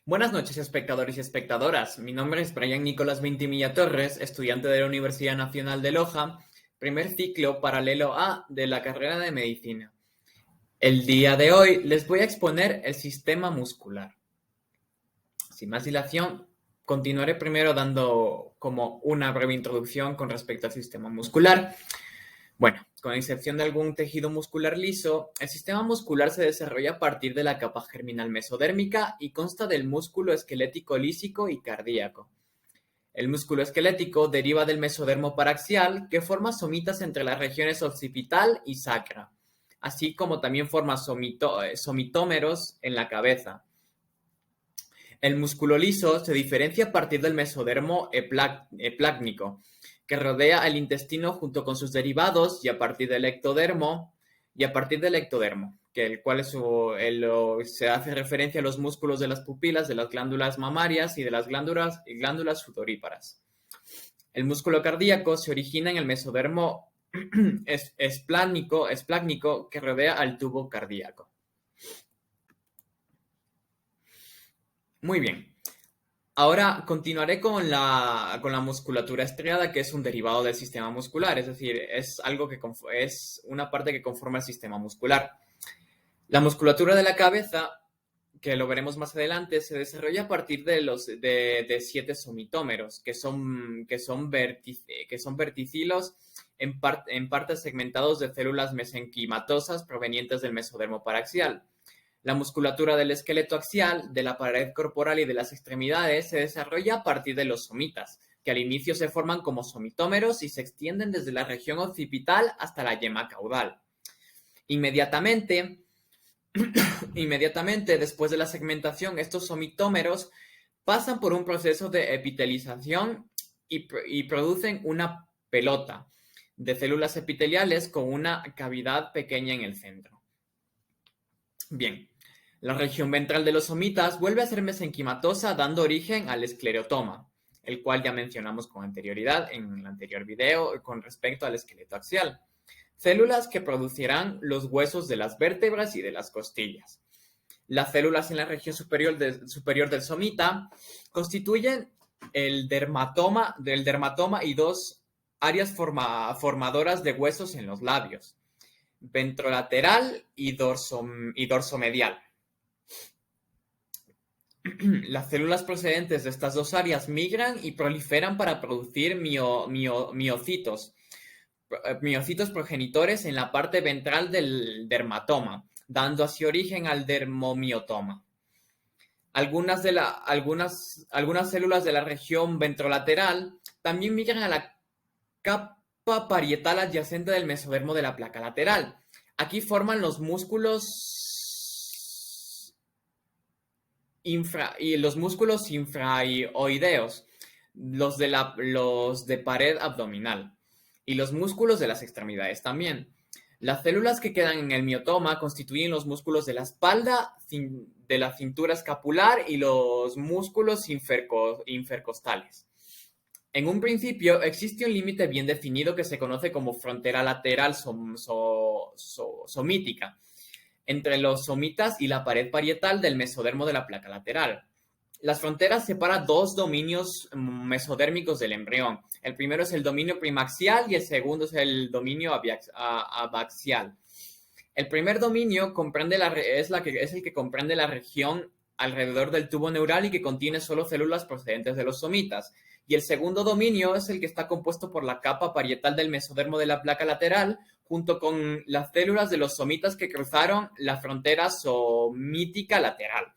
Buenas noches, espectadores y espectadoras. Mi nombre es Brian Nicolás Ventimilla Torres, estudiante de la Universidad Nacional de Loja, primer ciclo paralelo A de la carrera de Medicina. El día de hoy les voy a exponer el sistema muscular. Sin más dilación, continuaré primero dando como una breve introducción con respecto al sistema muscular. Bueno, con excepción de algún tejido muscular liso, el sistema muscular se desarrolla a partir de la capa germinal mesodérmica y consta del músculo esquelético lísico y cardíaco. El músculo esquelético deriva del mesodermo paraxial, que forma somitas entre las regiones occipital y sacra, así como también forma somitómeros en la cabeza. El músculo liso se diferencia a partir del mesodermo eplácnico, que rodea el intestino junto con sus derivados y a partir del ectodermo, que el cual se hace referencia a los músculos de las pupilas, de las glándulas mamarias y de las glándulas sudoríparas. El músculo cardíaco se origina en el mesodermo esplácnico que rodea al tubo cardíaco. Muy bien. Ahora continuaré con la musculatura estriada, que es un derivado del sistema muscular, es decir, es una parte que conforma el sistema muscular. La musculatura de la cabeza, que lo veremos más adelante, se desarrolla a partir de 7 somitómeros, que son verticilos en partes segmentados de células mesenquimatosas provenientes del mesodermo paraxial. La musculatura del esqueleto axial, de la pared corporal y de las extremidades se desarrolla a partir de los somitas, que al inicio se forman como somitómeros y se extienden desde la región occipital hasta la yema caudal. Inmediatamente después de la segmentación, estos somitómeros pasan por un proceso de epitelización y producen una pelota de células epiteliales con una cavidad pequeña en el centro. Bien, la región ventral de los somitas vuelve a ser mesenquimatosa, dando origen al esclerotoma, el cual ya mencionamos con anterioridad en el anterior video con respecto al esqueleto axial. Células que producirán los huesos de las vértebras y de las costillas. Las células en la región superior del somita constituyen el dermatoma y dos áreas formadoras de huesos en los labios, ventrolateral y dorsomedial. Las células procedentes de estas dos áreas migran y proliferan para producir miocitos progenitores en la parte ventral del dermatoma, dando así origen al dermomiotoma. Algunas células de la región ventrolateral también migran a la capa parietal adyacente del mesodermo de la placa lateral. Aquí forman los músculos infraioideos, los de pared abdominal, y los músculos de las extremidades también. Las células que quedan en el miotoma constituyen los músculos de la espalda, de la cintura escapular y los músculos infercostales. En un principio existe un límite bien definido que se conoce como frontera lateral somítica, entre los somitas y la pared parietal del mesodermo de la placa lateral. Las fronteras separan dos dominios mesodérmicos del embrión. El primero es el dominio primaxial y el segundo es el dominio abaxial. El primer dominio es el que comprende la región alrededor del tubo neural y que contiene solo células procedentes de los somitas. Y el segundo dominio es el que está compuesto por la capa parietal del mesodermo de la placa lateral, junto con las células de los somitas que cruzaron la frontera somítica lateral.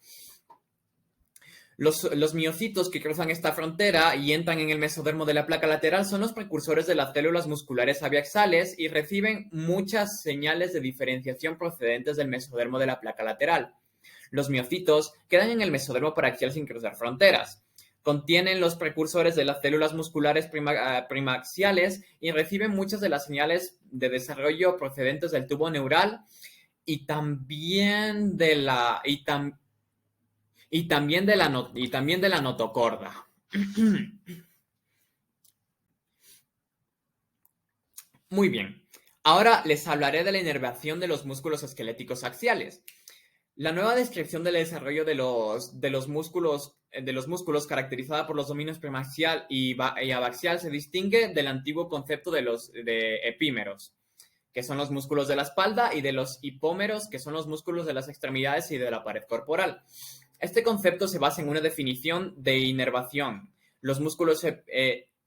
Los miocitos que cruzan esta frontera y entran en el mesodermo de la placa lateral son los precursores de las células musculares abiaxales y reciben muchas señales de diferenciación procedentes del mesodermo de la placa lateral. Los miocitos quedan en el mesodermo paraxial sin cruzar fronteras. Contienen los precursores de las células musculares primaxiales y reciben muchas de las señales de desarrollo procedentes del tubo neural y también de la notocorda. Muy bien. Ahora les hablaré de la inervación de los músculos esqueléticos axiales. La nueva descripción del desarrollo de los músculos caracterizada por los dominios premaxial y abaxial se distingue del antiguo concepto de epímeros, que son los músculos de la espalda, y de los hipómeros, que son los músculos de las extremidades y de la pared corporal. Este concepto se basa en una definición de inervación. Los músculos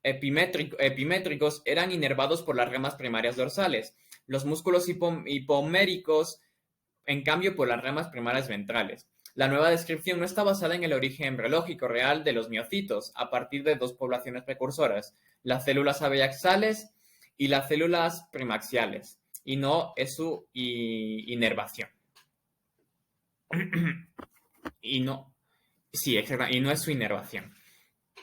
epimétricos eran inervados por las ramas primarias dorsales. Los músculos hipoméricos, en cambio, por las ramas primarias ventrales. La nueva descripción no está basada en el origen embriológico real de los miocitos, a partir de dos poblaciones precursoras, las células abaxiales y las células primaxiales, y no es su inervación. Y no, sí, exacto, y no es su inervación.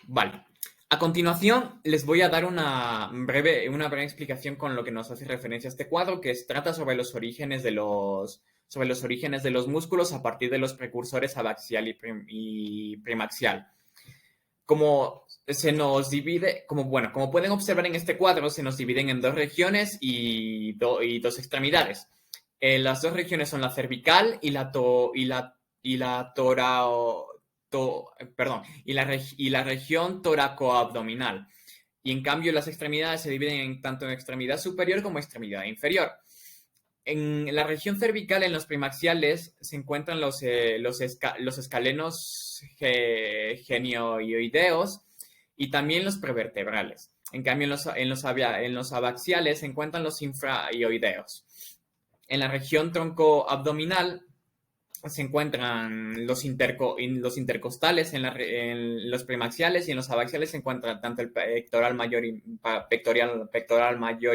Vale. A continuación, les voy a dar una breve explicación con lo que nos hace referencia a este cuadro, que trata sobre los orígenes de los músculos a partir de los precursores abaxial y primaxial. Como se nos divide, como pueden observar en este cuadro, se nos dividen en dos regiones y dos extremidades. Las dos regiones son la cervical y la región toracoabdominal. Y en cambio, las extremidades se dividen tanto en extremidad superior como extremidad inferior. En la región cervical, en los primaxiales, se encuentran los escalenos genioideos y también los prevertebrales. En cambio, en los abaxiales se encuentran los infraioideos. En la región troncoabdominal se encuentran los intercostales. En los primaxiales y en los abaxiales se encuentran tanto el pectoral mayor y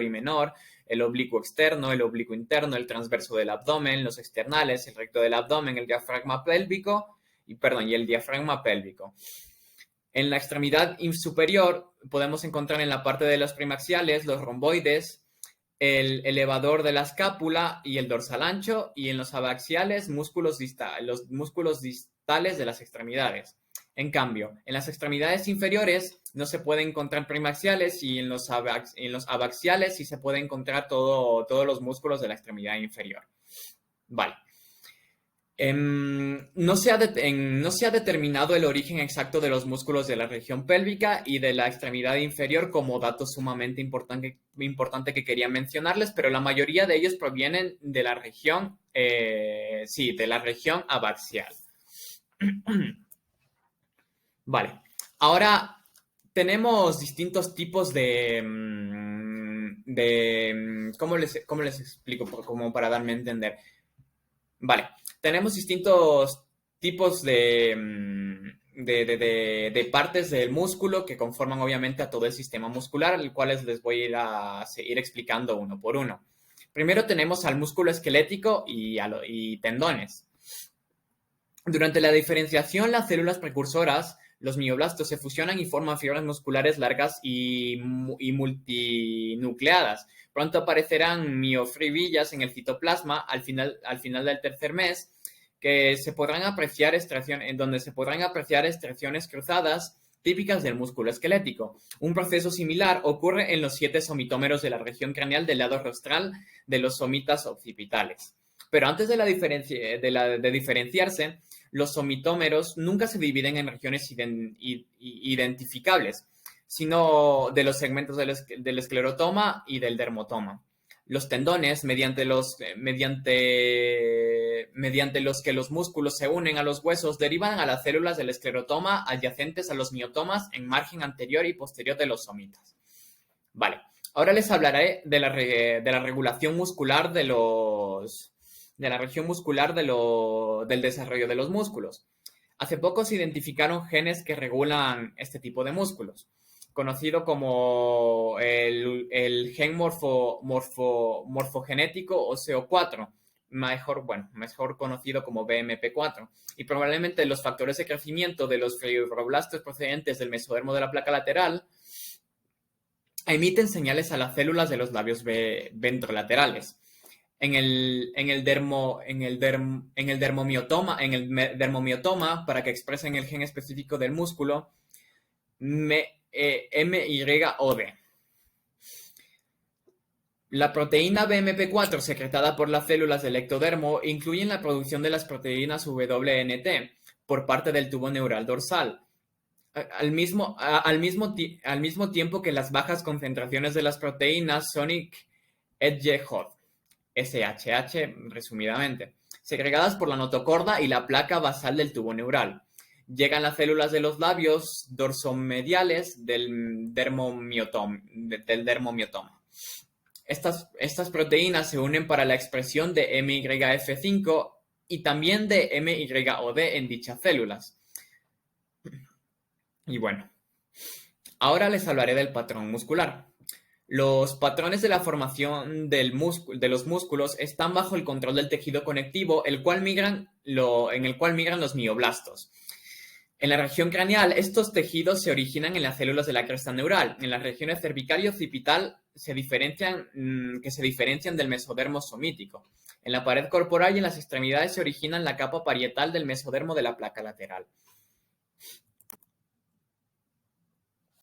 menor, el oblicuo externo, el oblicuo interno, el transverso del abdomen, los externales, el recto del abdomen, el diafragma pélvico y el diafragma pélvico. En la extremidad superior podemos encontrar en la parte de los primaxiales los romboides, el elevador de la escápula y el dorsal ancho, y en los abaxiales los músculos distales de las extremidades. En cambio, en las extremidades inferiores no se pueden encontrar primaxiales, y en los abaxiales sí se puede encontrar todos los músculos de la extremidad inferior. Vale. No se ha determinado el origen exacto de los músculos de la región pélvica y de la extremidad inferior como dato sumamente importante que quería mencionarles, pero la mayoría de ellos provienen de la región, de la región abaxial. Vale, ahora tenemos distintos tipos ¿cómo les explico? Como para darme a entender. Vale, tenemos distintos tipos de partes del músculo que conforman obviamente a todo el sistema muscular, el cual les voy a seguir explicando uno por uno. Primero tenemos al músculo esquelético y tendones. Durante la diferenciación, las células precursoras, los mioblastos, se fusionan y forman fibras musculares largas y multinucleadas. Pronto aparecerán miofibrilas en el citoplasma al final del tercer mes, que se podrán apreciar donde se podrán apreciar extracciones cruzadas típicas del músculo esquelético. Un proceso similar ocurre en los 7 somitómeros de la región craneal del lado rostral de los somitas occipitales. Pero antes de diferenciarse, los somitómeros nunca se dividen en regiones identificables, sino de los segmentos del esclerotoma y del dermotoma. Los tendones, mediante los que los músculos se unen a los huesos, derivan a las células del esclerotoma adyacentes a los miotomas en margen anterior y posterior de los somitas. Vale, ahora les hablaré de la regulación muscular de la región muscular del desarrollo de los músculos. Hace poco se identificaron genes que regulan este tipo de músculos, conocido como el gen morfogenético OCO4, mejor conocido como BMP4, y probablemente los factores de crecimiento de los fibroblastos procedentes del mesodermo de la placa lateral emiten señales a las células de los labios ventrolaterales. En el dermomiotoma, para que expresen el gen específico del músculo, MYOD. La proteína BMP4 secretada por las células del ectodermo incluye la producción de las proteínas WNT por parte del tubo neural dorsal, al mismo tiempo que las bajas concentraciones de las proteínas Sonic Hedgehog, SHH resumidamente, segregadas por la notocorda y la placa basal del tubo neural. Llegan las células de los labios dorsomediales del dermomiotoma. Estas proteínas se unen para la expresión de MYF5 y también de MYOD en dichas células. Y bueno, ahora les hablaré del patrón muscular. Los patrones de la formación de los músculos están bajo el control del tejido conectivo, en el cual migran los mioblastos. En la región craneal, estos tejidos se originan en las células de la cresta neural. En las regiones cervical y occipital se diferencian del mesodermo somítico. En la pared corporal y en las extremidades se originan la capa parietal del mesodermo de la placa lateral.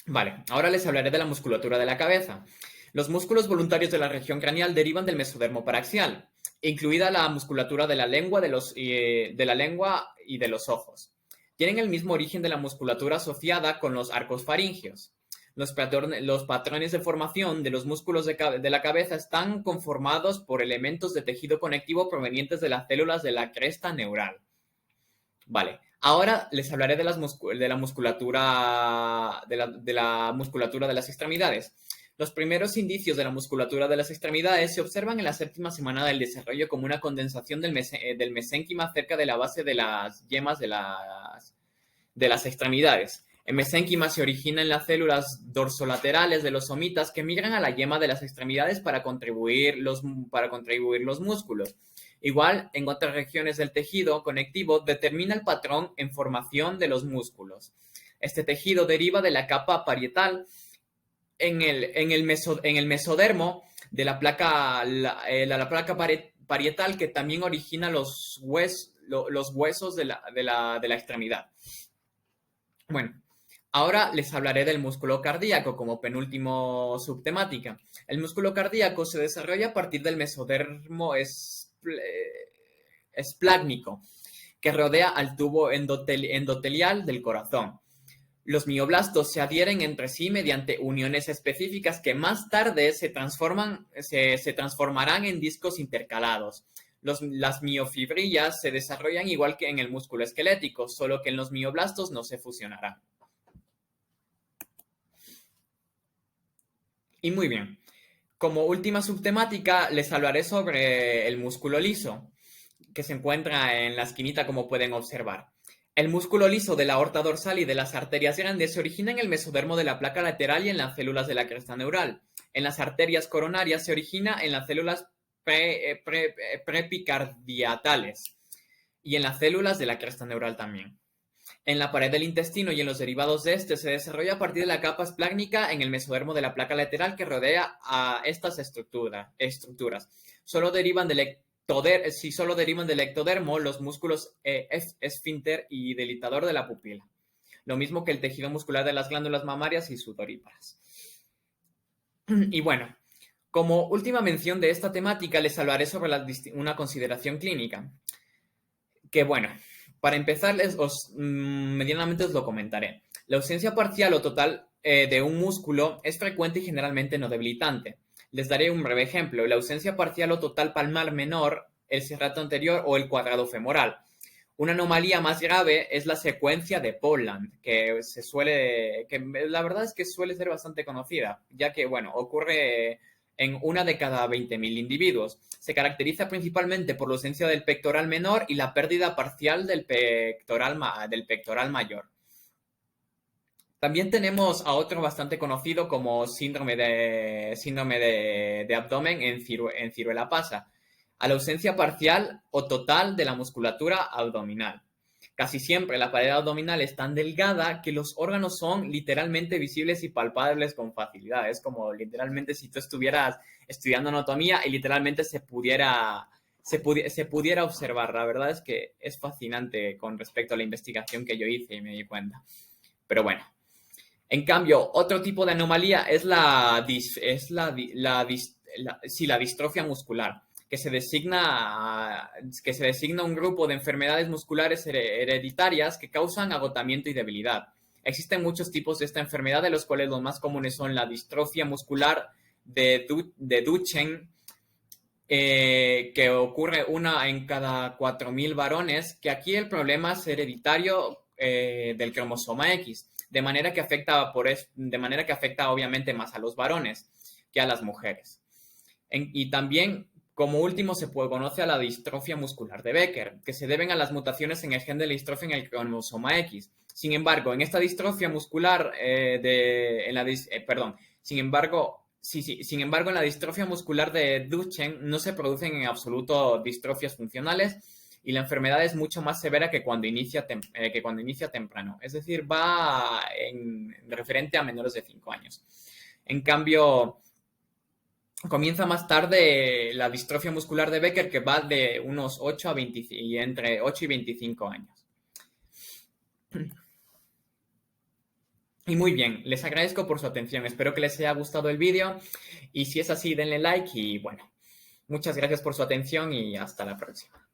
Vale, ahora les hablaré de la musculatura de la cabeza. Los músculos voluntarios de la región craneal derivan del mesodermo paraxial, incluida la musculatura de la lengua, de la lengua y de los ojos. Tienen el mismo origen de la musculatura asociada con los arcos faringios. Los patrones de formación de los músculos de la cabeza están conformados por elementos de tejido conectivo provenientes de las células de la cresta neural. Vale, ahora les hablaré de la musculatura de las extremidades. Los primeros indicios de la musculatura de las extremidades se observan en la 7ª semana del desarrollo como una condensación del mesénquima cerca de la base de las yemas de las extremidades. El mesénquima se origina en las células dorsolaterales de los somitas que migran a la yema de las extremidades para contribuir los músculos. Igual, en otras regiones del tejido conectivo determina el patrón en formación de los músculos. Este tejido deriva de la capa parietal en el mesodermo de la placa parietal, que también origina los huesos de la extremidad. Bueno, ahora les hablaré del músculo cardíaco como penúltimo subtemática. El músculo cardíaco se desarrolla a partir del mesodermo esplácnico, que rodea al tubo endotelial del corazón. Los mioblastos se adhieren entre sí mediante uniones específicas que más tarde se transformarán en discos intercalados. Las miofibrillas se desarrollan igual que en el músculo esquelético, solo que en los mioblastos no se fusionarán. Y muy bien. Como última subtemática, les hablaré sobre el músculo liso, que se encuentra en la esquinita, como pueden observar. El músculo liso de la aorta dorsal y de las arterias grandes se origina en el mesodermo de la placa lateral y en las células de la cresta neural. En las arterias coronarias se origina en las células prepicardiatales y en las células de la cresta neural también. En la pared del intestino y en los derivados de este se desarrolla a partir de la capa esplácnica en el mesodermo de la placa lateral que rodea a estas estructuras. Si solo derivan del ectodermo los músculos esfínter y dilatador de la pupila, lo mismo que el tejido muscular de las glándulas mamarias y sudoríparas. Y bueno, como última mención de esta temática les hablaré sobre una consideración clínica, que bueno, para empezar medianamente os lo comentaré. La ausencia parcial o total de un músculo es frecuente y generalmente no debilitante. Les daré un breve ejemplo: la ausencia parcial o total palmar menor, el serrato anterior o el cuadrado femoral. Una anomalía más grave es la secuencia de Polland, que la verdad es que suele ser bastante conocida, ya que, bueno, ocurre en 1 de cada 20.000 individuos. Se caracteriza principalmente por la ausencia del pectoral menor y la pérdida parcial del pectoral mayor. También tenemos a otro bastante conocido como síndrome de abdomen en ciruela pasa, a la ausencia parcial o total de la musculatura abdominal. Casi siempre la pared abdominal es tan delgada que los órganos son literalmente visibles y palpables con facilidad. Es como literalmente si tú estuvieras estudiando anatomía y literalmente se pudiera observar. La verdad es que es fascinante con respecto a la investigación que yo hice y me di cuenta. Pero bueno. En cambio, otro tipo de anomalía es la distrofia muscular, que se designa un grupo de enfermedades musculares hereditarias que causan agotamiento y debilidad. Existen muchos tipos de esta enfermedad, de los cuales los más comunes son la distrofia muscular de Duchenne, que ocurre una en cada 4.000 varones, que aquí el problema es hereditario del cromosoma X, de manera que afecta obviamente más a los varones que a las mujeres. Y también, como último, se conoce a la distrofia muscular de Becker, que se deben a las mutaciones en el gen de la distrofia en el cromosoma X. Sin embargo, en esta distrofia muscular sin embargo, en la distrofia muscular de Duchenne no se producen en absoluto distrofias funcionales y la enfermedad es mucho más severa que cuando inicia temprano. Es decir, va en referente a menores de 5 años. En cambio, comienza más tarde la distrofia muscular de Becker, que va de unos 8 a 20, y entre 8 y 25 años. Y muy bien, les agradezco por su atención. Espero que les haya gustado el vídeo y si es así, denle like y bueno, muchas gracias por su atención y hasta la próxima.